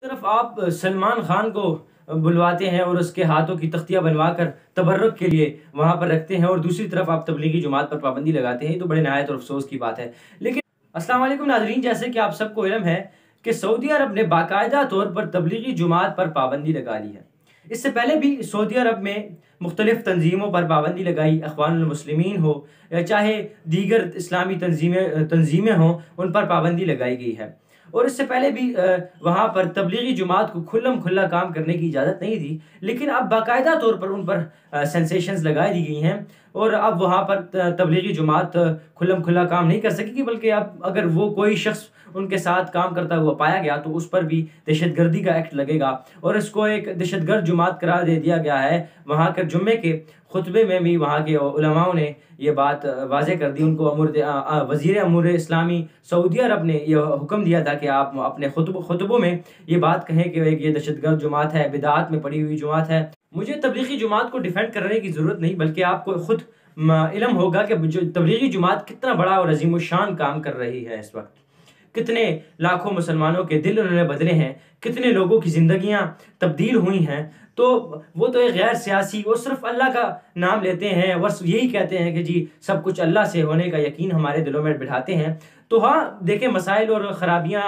طرف آپ سلمان خان کو بلواتے ہیں اور اس کے ہاتھوں کی تختیاں بنوا کر تبرک کے لیے وہاں پر رکھتے ہیں، اور دوسری طرف آپ تبلیغی جماعت پر پابندی لگاتے ہیں، تو بڑے نہایت اور افسوس کی بات ہے۔ لیکن السلام علیکم ناظرین، جیسے کہ آپ سب کو علم ہے کہ سعودی عرب نے باقاعدہ طور پر تبلیغی جماعت پر پابندی لگا لی ہے۔ اس سے پہلے بھی سعودی عرب میں مختلف تنظیموں پر پابندی لگائی، اخوان المسلمین ہو یا چاہے دیگر اسلامی تنظیمیں ہوں، ان پر پابندی لگائی گئی ہے۔ اور اس سے پہلے بھی وہاں پر تبلیغی جماعت کو کھلم کھلا کام کرنے کی اجازت نہیں تھی، لیکن اب باقاعدہ طور پر ان پر سینسیشنز لگائی دی گئی ہیں، اور اب وہاں پر تبلیغی جماعت کھلم کھلا کام نہیں کر سکے گی، بلکہ اب اگر وہ کوئی شخص ان کے ساتھ کام کرتا ہوا پایا گیا تو اس پر بھی دہشت گردی کا ایکٹ لگے گا، اور اس کو ایک دہشت گرد جماعت قرار دے دیا گیا ہے۔ وہاں کے جمعے کے خطبے میں بھی وہاں کے علماء نے یہ بات واضح کر دی، ان کو وزیر امور اسلامی سعودی عرب نے یہ حکم دیا تھا کہ آپ اپنے خطبوں میں یہ بات کہیں کہ یہ دہشت گرد جماعت ہے، بدعات میں پڑی ہوئی جماعت ہے۔ مجھے تبلیغی جماعت کو ڈیفینڈ کرنے کی ضرورت نہیں، بلکہ آپ کو خود علم ہوگا کہ تبلیغی جماعت کتنا بڑا اور عظیم الشان کام کر رہی ہے اس وقت، کتنے لاکھوں مسلمانوں کے دل انہوں نے بدلے ہیں، کتنے لوگوں کی زندگیاں تبدیل ہوئی ہیں۔ تو وہ تو ایک غیر سیاسی، وہ صرف اللہ کا نام لیتے ہیں، بس یہی کہتے ہیں کہ جی سب کچھ اللہ سے ہونے کا یقین ہمارے دلوں میں بٹھاتے ہیں۔ تو ہاں دیکھیں، مسائل اور خرابیاں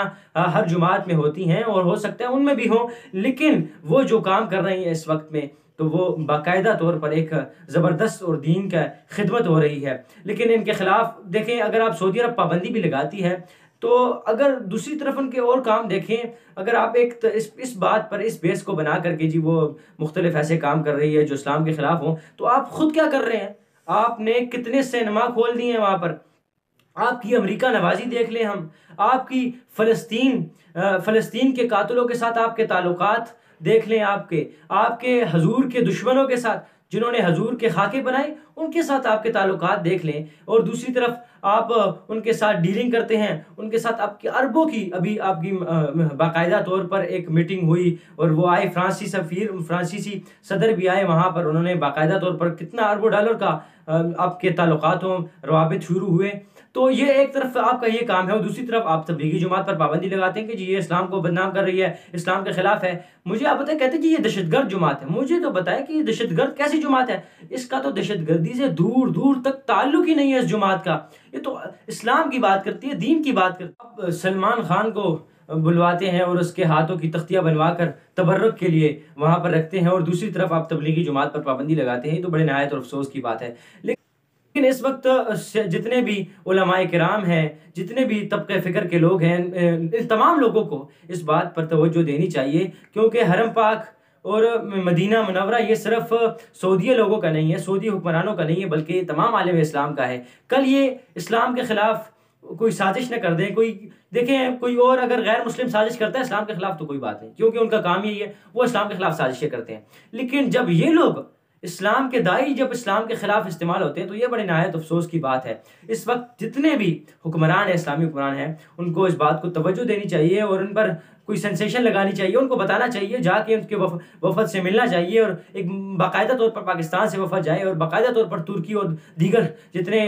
ہر جماعت میں ہوتی ہیں، اور ہو سکتا ہے ان میں بھی ہوں، لیکن وہ جو کام کر رہی ہیں اس وقت میں، تو وہ باقاعدہ طور پر ایک زبردست اور دین کا خدمت ہو رہی ہے۔ لیکن ان کے خلاف دیکھیں، اگر آپ سعودی عرب پابندی بھی لگاتی ہے، تو اگر دوسری طرف ان کے اور کام دیکھیں، اگر آپ ایک اس بات پر اس بیس کو بنا کر کے جی وہ مختلف ایسے کام کر رہی ہے جو اسلام کے خلاف ہوں، تو آپ خود کیا کر رہے ہیں؟ آپ نے کتنے سینما کھول دیے ہیں وہاں پر، آپ کی امریکہ نوازی دیکھ لیں ہم، آپ کی فلسطین کے قاتلوں کے ساتھ آپ کے تعلقات دیکھ لیں، آپ کے حضور کے دشمنوں کے ساتھ جنہوں نے حضور کے خاکے بنائے ان کے ساتھ آپ کے تعلقات دیکھ لیں، اور دوسری طرف آپ ان کے ساتھ ڈیلنگ کرتے ہیں، ان کے ساتھ آپ کے اربوں کی، ابھی آپ کی باقاعدہ طور پر ایک میٹنگ ہوئی اور وہ آئے فرانسیسی صدر بھی آئے وہاں پر، انہوں نے باقاعدہ طور پر کتنا اربوں ڈالر کا آپ کے تعلقاتوں روابط شروع ہوئے۔ تو یہ ایک طرف آپ کا یہ کام ہے، اور دوسری طرف آپ تبلیغی جماعت پر پابندی لگاتے ہیں کہ جی یہ اسلام کو بدنام کر رہی ہے، اسلام کے خلاف ہے۔ مجھے آپ بتائیں، کہتے ہیں جی یہ دہشت گرد جماعت ہے، مجھے تو بتائیں کہ یہ دہشت گرد کیسی جماعت ہے؟ اس کا تو دہشت گردی سے دور دور تک تعلق ہی نہیں ہے اس جماعت کا، یہ تو اسلام کی بات کرتی ہے، دین کی بات کرتی ہے۔ آپ سلمان خان کو بلواتے ہیں اور اس کے ہاتھوں کی تختیاں بنوا کر تبرک کے لیے وہاں پر رکھتے ہیں، اور دوسری طرف آپ تبلیغی جماعت پر پابندی لگاتے ہیں، تو بڑے نہایت اور افسوس کی بات ہے۔ لیکن اس وقت جتنے بھی علماء کرام ہیں، جتنے بھی طبقہ فکر کے لوگ ہیں، ان تمام لوگوں کو اس بات پر توجہ دینی چاہیے، کیونکہ حرم پاک اور مدینہ منورہ یہ صرف سعودی لوگوں کا نہیں ہے، سعودی حکمرانوں کا نہیں ہے، بلکہ یہ تمام عالم اسلام کا ہے۔ کل یہ اسلام کے خلاف کوئی سازش نہ کر دیں، دیکھیں کوئی اور اگر غیر مسلم سازش کرتا ہے اسلام کے خلاف تو کوئی بات نہیں، کیونکہ ان کا کام یہی ہے، وہ اسلام کے خلاف سازشیں کرتے ہیں۔ لیکن جب یہ لوگ اسلام کے داعی جب اسلام کے خلاف استعمال ہوتے ہیں تو یہ بڑے نہایت افسوس کی بات ہے۔ اس وقت جتنے بھی حکمران ہیں، اسلامی حکمران ہیں، ان کو اس بات کو توجہ دینی چاہیے، اور ان پر کوئی سینسیشن لگانی چاہیے، ان کو بتانا چاہیے، جا کے ان کے وفد سے ملنا چاہیے، اور ایک باقاعدہ طور پر پاکستان سے وفد جائے، اور باقاعدہ طور پر ترکی اور دیگر جتنے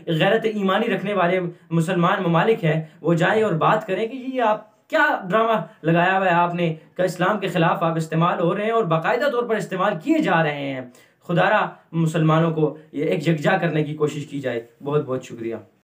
غیرت ایمانی رکھنے والے مسلمان ممالک ہیں وہ جائیں اور بات کریں کہ یہ آپ کیا ڈرامہ لگایا ہوا ہے آپ نے، کہ اسلام کے خلاف آپ استعمال ہو رہے ہیں اور باقاعدہ طور پر استعمال کیے جا رہے ہیں۔ خدا را مسلمانوں کو یہ ایک یکجا کرنے کی کوشش کی جائے۔ بہت بہت شکریہ۔